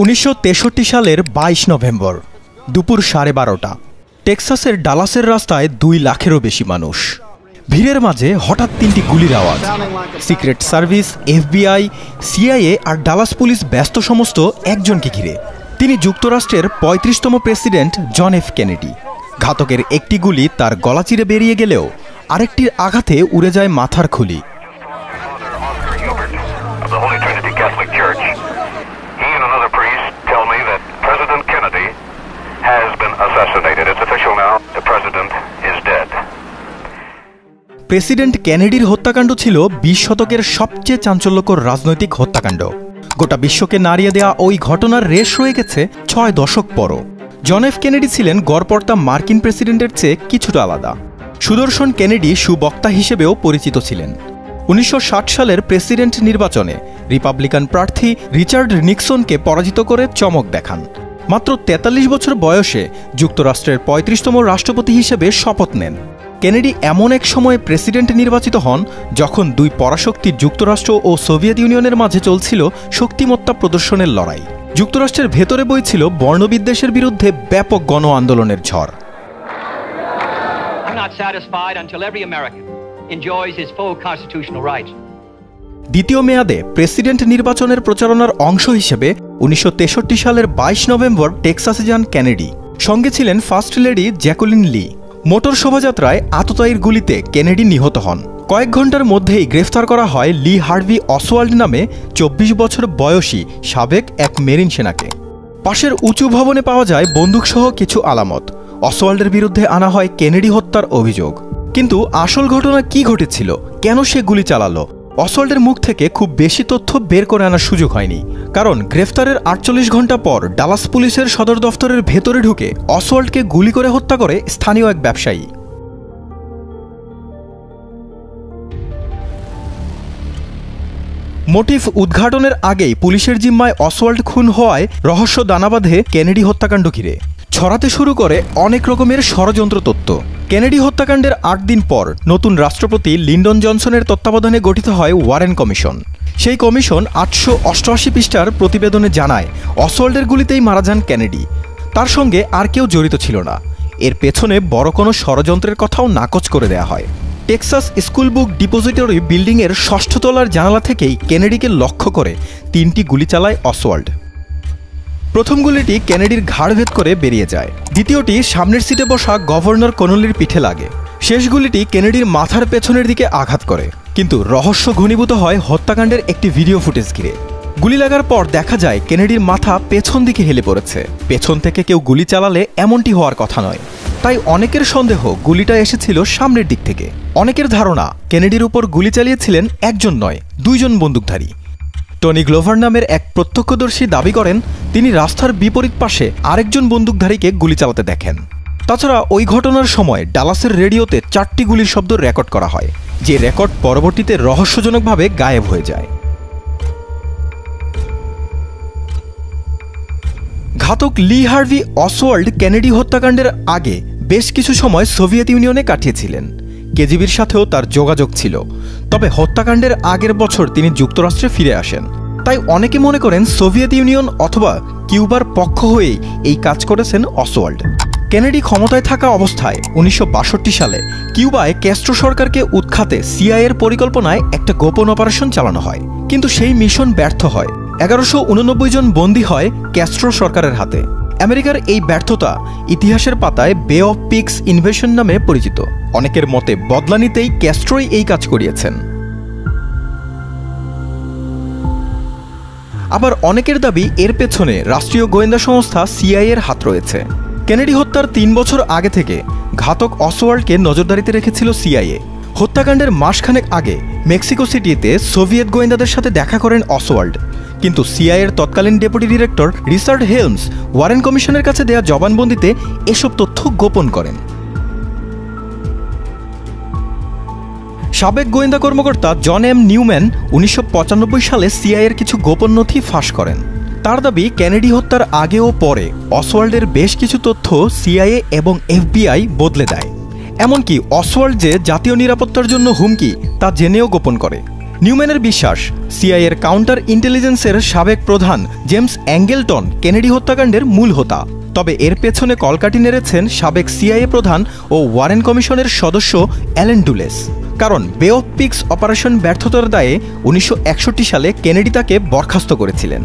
1963 সালের 22 নভেম্বর দুপুর 12:30 টেক্সাসের ডালাসের রাস্তায় 2 লাখেরও বেশি মানুষ। ভিড়ের মাঝে হঠাৎ 3টি গুলির আওয়াজ। সিক্রেট সার্ভিস, FBI, CIA আর ডালাস পুলিশ ব্যস্ত সমস্ত একজনকে ঘিরে। তিনি যুক্তরাষ্ট্রের 35তম প্রেসিডেন্ট জন এফ কেনেডি। ঘাতকের একটি গুলি তার গলা চিরে বেরিয়ে গেলেও আরেকটির আঘাতে উড়ে যায় মাথার খুলি। প্রেসিডেন্ট কেনেডির হত্যাকাণ্ড ছিল 20 শতকের সবচেয়ে চাঞ্চল্যকর রাজনৈতিক হত্যাকাণ্ড। গোটা বিশ্বকে নাড়িয়ে দেওয়া ওই ঘটনার রেশ রয়ে গেছে 6 দশক পরও। জন এফ কেনেডি ছিলেন গড়পড়তা মার্কিন প্রেসিডেন্টের চেয়ে কিছুটা আলাদা। সুদর্শন কেনেডি সুবক্তা হিসেবেও পরিচিত ছিলেন। 1960 সালের প্রেসিডেন্ট নির্বাচনে রিপাবলিকান প্রার্থী রিচার্ড নিক্সনকে পরাজিত করে চমক দেখান। মাত্র 43 বছর বয়সে যুক্তরাষ্ট্রের 35তম রাষ্ট্রপতি হিসেবে শপথ নেন। কেনেডি এমন এক সময়ে প্রেসিডেন্ট নির্বাচিত হন যখন 2 পরাশক্তি যুক্তরাষ্ট্র ও সোভিয়েত ইউনিয়নের মাঝে চলছিল শক্তিমত্তা প্রদর্শনের লড়াই। যুক্তরাষ্ট্রের ভেতরে বইছিল বর্ণবিদ্বেষের বিরুদ্ধে ব্যাপক গণ আন্দোলনের ঝড়। দ্বিতীয় মেয়াদে প্রেসিডেন্ট নির্বাচনের প্রচারণার অংশ হিসেবে 1963 সালের 22 নভেম্বর টেক্সাসে যান কেনেডি। সঙ্গে ছিলেন ফার্স্ট লেডি জ্যাকুলিন লি। মোটর শোভাযাত্রায় আততায়ীর গুলিতে কেনেডি নিহত হন। কয়েক ঘন্টার মধ্যেই গ্রেফতার করা হয় লি হার্ভি অসওয়াল্ড নামে 24 বছর বয়সী সাবেক এক মেরিন সেনাকে। পাশের উঁচু ভবনে পাওয়া যায় বন্দুকসহ কিছু আলামত। অসওয়াল্ডের বিরুদ্ধে আনা হয় কেনেডি হত্যার অভিযোগ। কিন্তু আসল ঘটনা কি ঘটেছিল, কেন সে গুলি চালালো, অসওয়াল্ডের মুখ থেকে খুব বেশি তথ্য বের করে আনার সুযোগ হয়নি। কারণ গ্রেফতারের 48 ঘন্টা পর ডালাস পুলিশের সদর দফতরের ভেতরে ঢুকে অসওয়াল্ডকে গুলি করে হত্যা করে স্থানীয় এক ব্যবসায়ী। মোটিভ উদ্ঘাটনের আগেই পুলিশের জিম্মায় অসওয়াল্ড খুন হওয়ায় রহস্য দানা বাঁধে কেনেডি হত্যাকাণ্ড ঘিরে। ছড়াতে শুরু করে অনেক রকমের ষড়যন্ত্র তত্ত্ব। কেনেডি হত্যাকাণ্ডের 8 দিন পর নতুন রাষ্ট্রপতি লিন্ডন জনসনের তত্ত্বাবধানে গঠিত হয় ওয়ারেন কমিশন। সেই কমিশন 888 পৃষ্ঠার প্রতিবেদনে জানায় অসওয়াল্ডের গুলিতেই মারা যান কেনেডি। তার সঙ্গে আর কেউ জড়িত ছিল না। এর পেছনে বড় কোনো ষড়যন্ত্রের কথাও নাকচ করে দেয়া হয়। টেক্সাস স্কুল বুক ডিপোজিটরি বিল্ডিংয়ের 6ষ্ঠ তলার জানালা থেকেই কেনেডিকে লক্ষ্য করে 3টি গুলি চালায় অসওয়াল্ড। প্রথম গুলিটি কেনেডির ঘাড় ভেদ করে বেরিয়ে যায়। দ্বিতীয়টি সামনের সিটে বসা গভর্নর কনলির পিঠে লাগে। শেষ গুলিটি কেনেডির মাথার পেছনের দিকে আঘাত করে। কিন্তু রহস্য ঘনীভূত হয় হত্যাকাণ্ডের একটি ভিডিও ফুটেজ ঘিরে। গুলি লাগার পর দেখা যায় কেনেডির মাথা পেছন দিকে হেলে পড়েছে। পেছন থেকে কেউ গুলি চালালে এমনটি হওয়ার কথা নয়। তাই অনেকের সন্দেহ গুলিটা এসেছিল সামনের দিক থেকে। অনেকের ধারণা কেনেডির উপর গুলি চালিয়েছিলেন একজন নয়, 2 জন বন্দুকধারী। টনি গ্লোভার নামের এক প্রত্যক্ষদর্শী দাবি করেন তিনি রাস্তার বিপরীত পাশে আরেকজন বন্দুকধারীকে গুলি চালাতে দেখেন। তাছাড়া ওই ঘটনার সময় ডালাসের রেডিওতে 4টি গুলির শব্দ রেকর্ড করা হয়, যে রেকর্ড পরবর্তীতে রহস্যজনকভাবে গায়েব হয়ে যায়। ঘাতক লি হার্ভি অসওয়াল্ড কেনেডি হত্যাকাণ্ডের আগে বেশ কিছু সময় সোভিয়েত ইউনিয়নে কাটিয়েছিলেন। কেজিবির সাথেও তার যোগাযোগ ছিল। তবে হত্যাকাণ্ডের আগের বছর তিনি যুক্তরাষ্ট্রে ফিরে আসেন। তাই অনেকে মনে করেন সোভিয়েত ইউনিয়ন অথবা কিউবার পক্ষ হয়েই এই কাজ করেছেন অসওয়াল্ড। কেনেডি ক্ষমতায় থাকা অবস্থায় 1962 সালে কিউবায় ক্যাস্ট্রো সরকারকে উৎখাতে সিআইএর পরিকল্পনায় একটা গোপন অপারেশন চালানো হয়। কিন্তু সেই মিশন ব্যর্থ হয়। 1189 জন বন্দী হয় ক্যাস্ট্রো সরকারের হাতে। আমেরিকার এই ব্যর্থতা ইতিহাসের পাতায় বে অফ পিগস ইনভেশন নামে পরিচিত। অনেকের মতে বদলা নিতেই ক্যাস্ট্রোই এই কাজ করিয়েছেন। আবার অনেকের দাবি এর পেছনে রাষ্ট্রীয় গোয়েন্দা সংস্থা সিআইএর হাত রয়েছে। কেনেডি হত্যার 3 বছর আগে থেকে ঘাতক অসওয়াল্ডকে নজরদারিতে রেখেছিল সিআইএ। হত্যাকাণ্ডের মাসখানেক আগে মেক্সিকো সিটিতে সোভিয়েত গোয়েন্দাদের সাথে দেখা করেন অসওয়াল্ড। কিন্তু সিআইএর তৎকালীন ডেপুটি ডিরেক্টর রিচার্ড হেলমস ওয়ারেন কমিশনের কাছে দেয়া জবানবন্দিতে এসব তথ্য গোপন করেন। সাবেক গোয়েন্দা কর্মকর্তা জন এম নিউম্যান 1995 সালে সিআইএর কিছু গোপন নথি ফাঁস করেন। তার দাবি কেনেডি হত্যার আগে ও পরে অসওয়াল্ডের বেশ কিছু তথ্য সিআইএ এবং এফবিআই বদলে দেয়। এমনকি অসওয়াল্ড যে জাতীয় নিরাপত্তার জন্য হুমকি তা জেনেও গোপন করে। নিউম্যানের বিশ্বাস, সিআইএর কাউন্টার ইন্টেলিজেন্সের সাবেক প্রধান জেমস অ্যাঙ্গেলটন কেনেডি হত্যাকাণ্ডের মূল হোতা। তবে এর পেছনে কলকাঠি নেড়েছেন সাবেক সিআইএ প্রধান ও ওয়ারেন কমিশনের সদস্য অ্যালেন ডুলেস। কারণ বে অফ পিগস অপারেশন ব্যর্থতার দায়ে 1961 সালে কেনেডি তাকে বরখাস্ত করেছিলেন।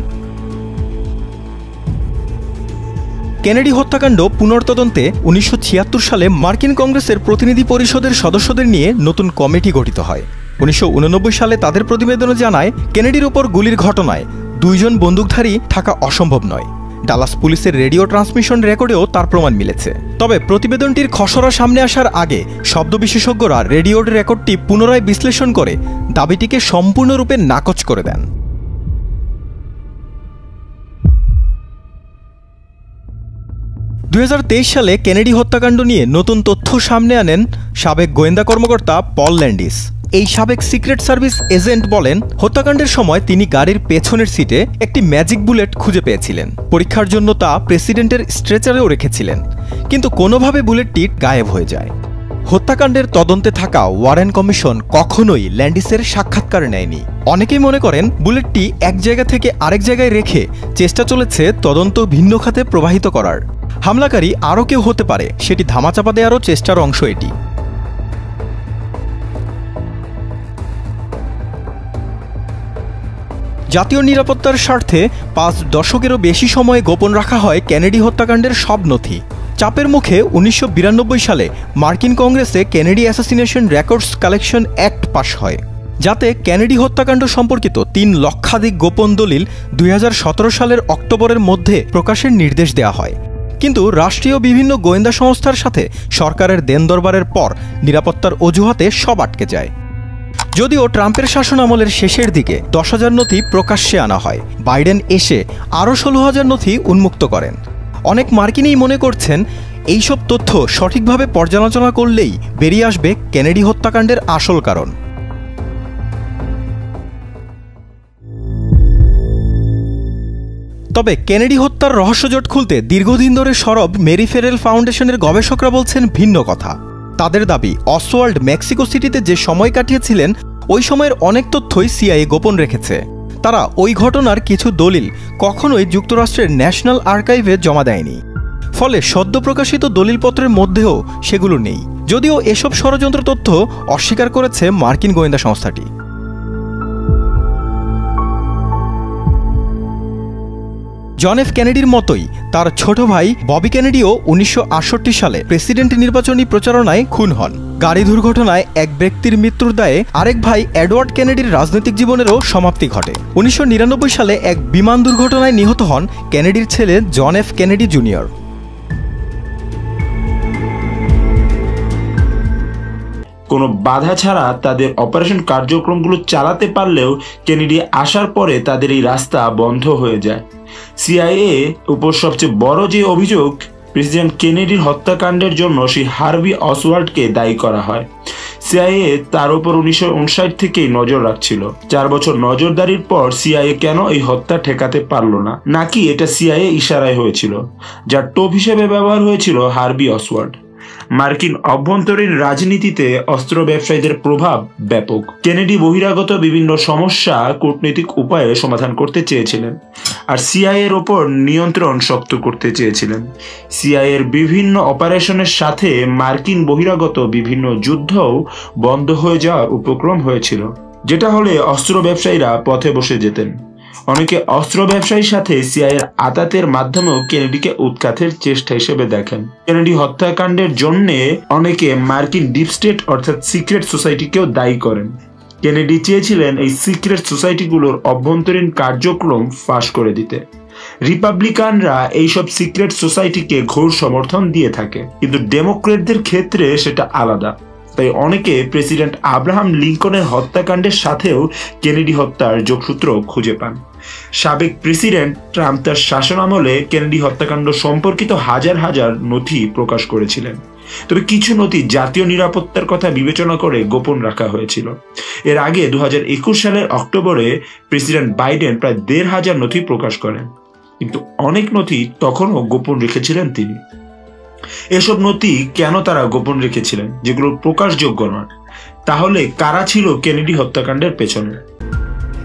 কেনেডি হত্যাকাণ্ড পুনর্তদন্তে 1976 সালে মার্কিন কংগ্রেসের প্রতিনিধি পরিষদের সদস্যদের নিয়ে নতুন কমিটি গঠিত হয়। 1989 সালে তাদের প্রতিবেদনে জানায়, কেনেডির ওপর গুলির ঘটনায় 2 জন বন্দুকধারী থাকা অসম্ভব নয়। ডালাস পুলিশের রেডিও ট্রান্সমিশন রেকর্ডেও তার প্রমাণ মিলেছে। তবে প্রতিবেদনটির খসড়া সামনে আসার আগে শব্দ বিশেষজ্ঞরা রেডিওর রেকর্ডটি পুনরায় বিশ্লেষণ করে দাবিটিকে সম্পূর্ণরূপে নাকচ করে দেন। 2023 সালে কেনেডি হত্যাকাণ্ড নিয়ে নতুন তথ্য সামনে আনেন সাবেক গোয়েন্দা কর্মকর্তা পল ল্যান্ডিস। এই সাবেক সিক্রেট সার্ভিস এজেন্ট বলেন, হত্যাকাণ্ডের সময় তিনি গাড়ির পেছনের সিটে একটি ম্যাজিক বুলেট খুঁজে পেয়েছিলেন। পরীক্ষার জন্য তা প্রেসিডেন্টের স্ট্রেচারেও রেখেছিলেন, কিন্তু কোনোভাবে বুলেটটি গায়েব হয়ে যায়। হত্যাকাণ্ডের তদন্তে থাকা ওয়ারেন কমিশন কখনোই ল্যান্ডিসের সাক্ষাৎকার নেয়নি। অনেকেই মনে করেন বুলেটটি এক জায়গা থেকে আরেক জায়গায় রেখে চেষ্টা চলেছে তদন্ত ভিন্ন খাতে প্রবাহিত করার। হামলাকারী আরও কেউ হতে পারে, সেটি ধামাচাপা দেওয়ারও চেষ্টার অংশ এটি। জাতীয় নিরাপত্তার স্বার্থে 5 দশকেরও বেশি সময় গোপন রাখা হয় কেনেডি হত্যাকাণ্ডের সব নথি। চাপের মুখে 1992 সালে মার্কিন কংগ্রেসে Kennedy assassination records collection act পাশ হয়, যাতে কেনেডি হত্যাকাণ্ড সম্পর্কিত 3 লক্ষাধিক গোপন দলিল 2017 সালের অক্টোবরের মধ্যে প্রকাশের নির্দেশ দেওয়া হয়। কিন্তু রাষ্ট্রীয় বিভিন্ন গোয়েন্দা সংস্থার সাথে সরকারের দেন দরবারের পর নিরাপত্তার অজুহাতে সব আটকে যায়। যদিও ট্রাম্পের শাসনামলের শেষের দিকে 10,000 নথি প্রকাশ্যে আনা হয়, বাইডেন এসে আরও 16,000 নথি উন্মুক্ত করেন। অনেক মার্কিনই মনে করছেন এইসব তথ্য সঠিকভাবে পর্যালোচনা করলেই বেরিয়ে আসবে কেনেডি হত্যাকাণ্ডের আসল কারণ। তবে কেনেডি হত্যার রহস্যজট খুলতে দীর্ঘদিন ধরে সরব মেরি ফেরেল ফাউন্ডেশনের গবেষকরা বলছেন ভিন্ন কথা। তাদের দাবি, অসওয়াল্ড মেক্সিকো সিটিতে যে সময় কাটিয়েছিলেন ওই সময়ের অনেক তথ্যই সিআইএ গোপন রেখেছে। তারা ওই ঘটনার কিছু দলিল কখনোই যুক্তরাষ্ট্রের ন্যাশনাল আর্কাইভে জমা দেয়নি, ফলে সদ্য প্রকাশিত দলিলপত্রের মধ্যেও সেগুলো নেই। যদিও এসব ষড়যন্ত্র তথ্য অস্বীকার করেছে মার্কিন গোয়েন্দা সংস্থাটি। জন এফ কেনেডির মতোই তার ছোট ভাই ববি কেনেডিও 1968 সালে প্রেসিডেন্ট নির্বাচনী প্রচারণায় খুন হন। গাড়ি দুর্ঘটনায় এক ব্যক্তির মৃত্যুর দায়ে আরেক ভাই এডওয়ার্ড কেনেডির রাজনৈতিক জীবনেরও সমাপ্তি ঘটে। 1999 সালে এক বিমান দুর্ঘটনায় নিহত হন কেনেডির ছেলে জন এফ কেনেডি জুনিয়র। কোনো বাধা ছাড়া তাদের অপারেশন কার্যক্রমগুলো চালাতে পারলেও কেনেডি আসার পরে তাদের এই রাস্তা বন্ধ হয়ে যায়। সিআইএ উপর সবচেয়ে বড় যে অভিযোগ, প্রেসিডেন্ট কেনেডির হত্যাকাণ্ডের জন্য সেই হার্ভি অসওয়াল্ডকে দায়ী করা হয়। সিআইএ তার উপর 1959 থেকেই নজর রাখছিল। 4 বছর নজরদারির পর সিআইএ কেন এই হত্যা ঠেকাতে পারল না? নাকি এটা সিআইএ ইশারায় হয়েছিল, যার টোপ হিসেবে ব্যবহার হয়েছিল হার্ভি অসওয়াল্ড? মার্কিন অভ্যন্তরীণ রাজনীতিতে অস্ত্র ব্যবসায়ীদের প্রভাব ব্যাপক। কেনেডি বহিরাগত বিভিন্ন সমস্যা কূটনৈতিক উপায়ে সমাধান করতে চেয়েছিলেন, আর সিআইএর ওপর নিয়ন্ত্রণ শক্ত করতে চেয়েছিলেন। সিআইএর বিভিন্ন অপারেশনের সাথে মার্কিন বহিরাগত বিভিন্ন যুদ্ধও বন্ধ হয়ে যাওয়ার উপক্রম হয়েছিল, যেটা হলে অস্ত্র ব্যবসায়ীরা পথে বসে যেতেন। অনেকে অস্ত্র ব্যবসায়ীর সাথে সিআইএর আতাতের মাধ্যমেও কেনেডিকে উৎখাতের চেষ্টা হিসেবে দেখেন। কেনেডি হত্যাকাণ্ডের জন্য অনেকে মার্কিন ডিপ স্টেট অর্থাৎ সিক্রেট সোসাইটিকেও দায়ী করেন। কেনেডি চেয়েছিলেন এই সিক্রেট সোসাইটিগুলোর অভ্যন্তরীণ কার্যক্রম ফাঁস করে দিতে। রিপাবলিকানরা এইসব সিক্রেট সোসাইটিকে ঘোর সমর্থন দিয়ে থাকে, কিন্তু ডেমোক্রেটদের ক্ষেত্রে সেটা আলাদা। তাই অনেকে প্রেসিডেন্ট আব্রাহাম লিঙ্কনের হত্যাকাণ্ডের সাথেও কেনেডি হত্যার যোগসূত্র খুঁজে পান। সাবেক প্রেসিডেন্ট ট্রাম্প তার শাসনামলে কেনেডি হত্যাকাণ্ড সম্পর্কিত হাজার হাজার নথি প্রকাশ করেছিলেন, তবে কিছু নথি জাতীয় নিরাপত্তার কথা বিবেচনা করে গোপন রাখা হয়েছিল। এর আগে 2021 সালের অক্টোবরে প্রেসিডেন্ট বাইডেন প্রায় 1,500 নথি প্রকাশ করেন, কিন্তু অনেক নথি তখনও গোপন রেখেছিলেন তিনি। এসব নথি কেন তারা গোপন রেখেছিলেন, যেগুলো প্রকাশযোগ্য নয়? তাহলে কারা ছিল কেনেডি হত্যাকাণ্ডের পেছনে?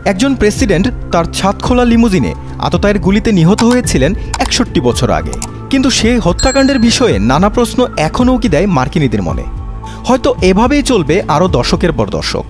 একজন প্রেসিডেন্ট তার ছাদ খোলা লিমুজিনে আততায়ীর গুলিতে নিহত হয়েছিলেন 61 বছর আগে, কিন্তু সেই হত্যাকাণ্ডের বিষয়ে নানা প্রশ্ন এখনও উকি দেয় মার্কিনীদের মনে। হয়তো এভাবেই চলবে আরও দশকের পর দশক।